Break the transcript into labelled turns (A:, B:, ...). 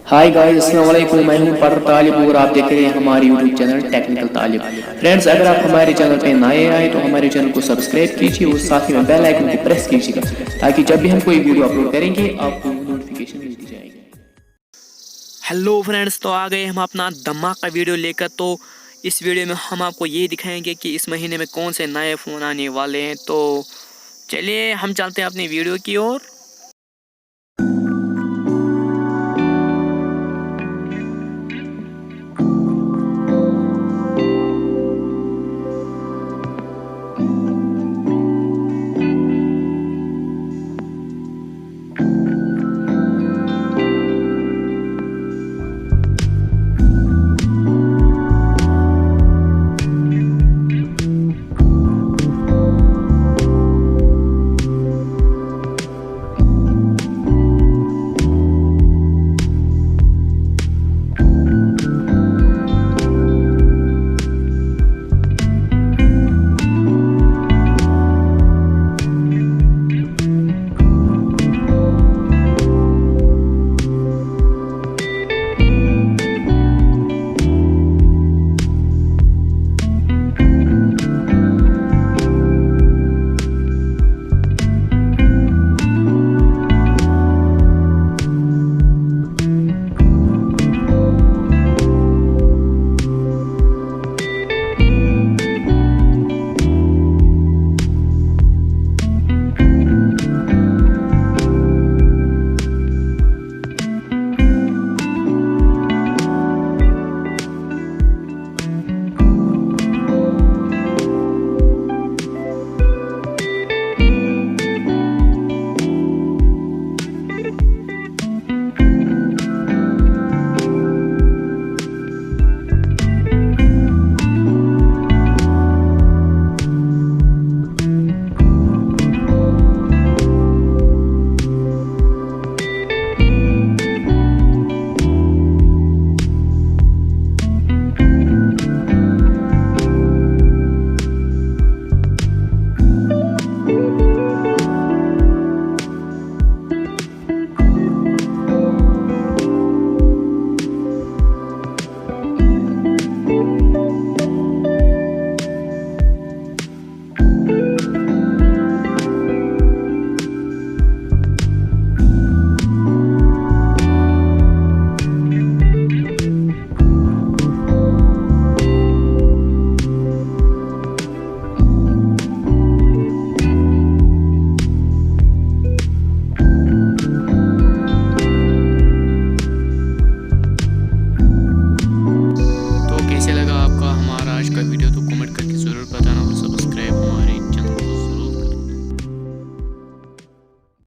A: Hi guys, अस्सलाम वालेकुम। मैं हूं पढ़ तालिब और आप देख रहे हैं हमारे यूट्यूब चैनल टेक्निकल तालिब। फ्रेंड्स, अगर आप हमारे चैनल पे नए आए तो हमारे चैनल को सब्सक्राइब कीजिए और साथ ही में बेल आइकन को प्रेस कीजिएगा ताकि जब भी हम कोई वीडियो अपलोड करेंगे आपको नोटिफिकेशन मिलती जाएगी।
B: हेलो फ्रेंड्स, तो आ गए हम अपना धमाका वीडियो लेकर। तो इस वीडियो में हम आपको ये दिखाएंगे कि इस महीने में कौन से नए फ़ोन आने वाले हैं। तो चलिए हम चलते हैं अपनी वीडियो की ओर। तो कैसे लगा आपका हमारा आज का वीडियो, तो कमेंट करके ज़रूर बताइए।